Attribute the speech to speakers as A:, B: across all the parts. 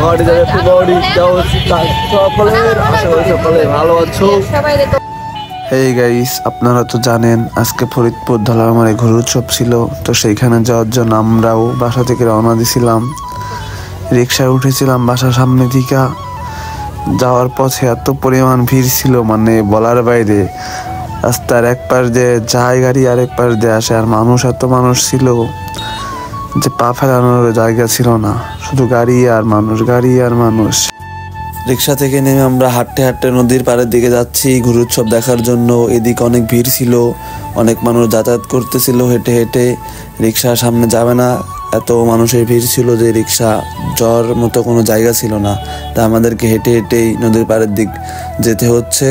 A: What is everybody, সকলের আশা করি সকলে ভালো আছো। হেই গাইস, আপনারা তো জানেন আজকে ফরিদপুর ধলামারে ঘুর উৎসব ছিল। তো সেইখানে যাওয়ার জন্য আমরাও বাসা থেকে রওনা দিছিলাম। রিক্সায় উঠেছিলাম বাসার সামনে থেকে। যাওয়ার পথে এত পরিমাণ ভিড় ছিল, মানে বলার বাইরে। রাস্তার এক পাশ দিয়ে যায় গাড়ি, আরেক পাশ দিয়ে আসে, আর মানুষ এত মানুষ ছিল যে পা ফেলানোর জায়গা ছিল না, শুধু গাড়ি আর মানুষ, গাড়ি আর মানুষ। রিক্সা থেকে নেমে আমরা হাঁটতে হাঁটতে নদীর পাড়ের দিকে যাচ্ছি ঘুর উৎসব দেখার জন্য। এদিকে অনেক ভিড় ছিল, অনেক মানুষ যাতায়াত করতেছিল হেঁটে হেঁটে। রিক্সা সামনে যাবে না, এত মানুষের ভিড় ছিল যে রিক্সা যাওয়ার মতো কোনো জায়গা ছিল না। তা আমাদেরকে হেঁটে হেঁটেই নদীর পাড়ের দিক যেতে হচ্ছে।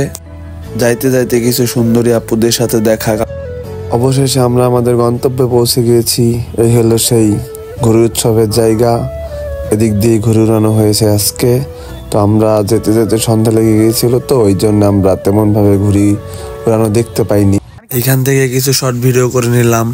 A: যাইতে যাইতে কিছু সুন্দরী আপুদের সাথে দেখা। অবশেষে আমরা আমাদের গন্তব্যে পৌঁছে গিয়েছি। এই হলো সেই ঘুড়ি উৎসবের জায়গা। এদিক দিয়ে ঘুরে উড়ানো হয়েছে আজকে। তো আমরা যেতে যেতে সন্ধ্যা লেগে গিয়েছিল, তো ওই জন্য আমরা তেমন ভাবে ঘুড়ি উড়ানো দেখতে পাইনি। এখান থেকে কিছু শর্ট ভিডিও করে নিলাম।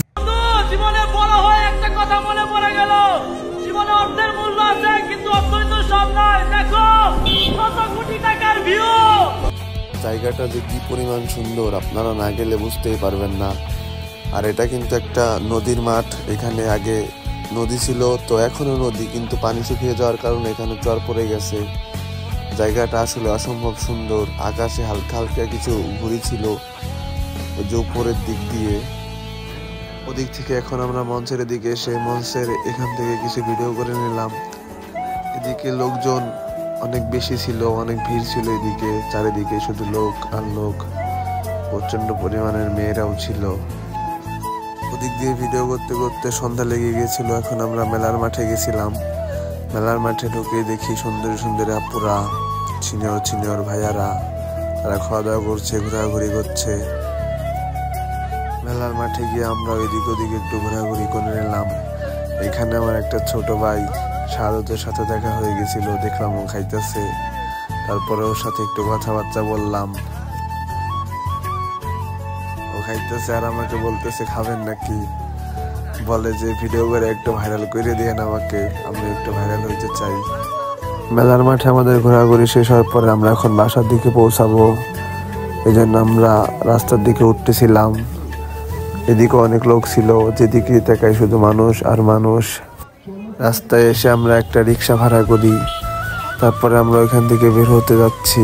A: জায়গাটা যে কি পরিমাণ সুন্দর আপনারা না গেলে বুঝতেই পারবেন না। আর এটা কিন্তু একটা নদীর মাঠ। এখানে আগে নদী ছিল, তো এখনো নদী, কিন্তু পানি শুকিয়ে যাওয়ার কারণে এখানে চর পড়ে গেছে। জায়গাটা আসলে অসম্ভব সুন্দর। আকাশে হালকা হালকা কিছু ঘুড়ি ছিল ওই যে উপরের দিক দিয়ে। ওদিক থেকে এখন আমরা মঞ্চের দিকে এসে মঞ্চের এখান থেকে কিছু ভিডিও করে নিলাম। এদিকে লোকজন অনেক বেশি ছিল, অনেক ভিড় ছিল। এদিকে চারিদিকে শুধু লোক আর লোক, প্রচন্ড পরিমাণের মেয়েরাও ছিল। ওদিক দিয়ে ভিডিও করতে করতে সন্ধ্যা লেগে গিয়েছিল। এখন আমরা মেলার মাঠে গেছিলাম। মেলার মাঠে ঢুকে দেখি সুন্দরী সুন্দরী আপুরা, সিনিয়র সিনিয়র ভাইয়ারা, তারা খাওয়া দাওয়া করছে, ঘোরাঘুরি করছে। মেলার মাঠে গিয়ে আমরা এদিক ওদিক একটু ঘোরাঘুরি করে নিলাম। এখানে আমার একটা ছোট ভাই শাহাদতের সাথে দেখা হয়ে গেছিল, দেখলাম ও খাইতেছে। তারপরে ওর সাথে একটু কথাবার্তা বললাম। ও খাইতেছে আর আমাকে বলতেছে খাবেন নাকি। বলে যে ভিডিও করে একটু ভাইরাল করে দিয়েন আমাকে, আমি একটু ভাইরাল হইতে চাই। মেলার মাঠে আমাদের ঘোরাঘুরি শেষ হওয়ার পরে আমরা এখন বাসার দিকে পৌঁছাবো। এই জন্য আমরা রাস্তার দিকে উঠতেছিলাম। এদিকে অনেক লোক ছিল, যেদিকে তাকাই শুধু মানুষ আর মানুষ। রাস্তায় এসে আমরা একটা রিক্সা ভাড়া করি, তারপরে আমরা ওইখান থেকে বের হতে যাচ্ছি।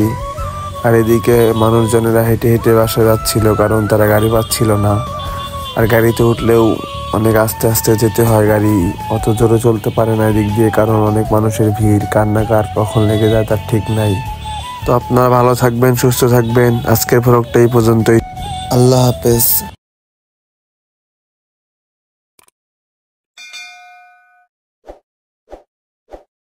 A: আর এদিকে মানুষজনেরা হেঁটে হেঁটে বাসা যাচ্ছিল, কারণ তারা গাড়ি পাচ্ছিল না। আর গাড়িতে উঠলেও অনেক আস্তে আস্তে যেতে হয়, গাড়ি অত জোরে চলতে পারে না এদিক দিয়ে, কারণ অনেক মানুষের ভিড়। কার কখন লেগে যায় তার ঠিক নাই। তো আপনারা ভালো থাকবেন, সুস্থ থাকবেন। আজকের ভ্লগটা এই পর্যন্তই। আল্লাহ হাফেজ।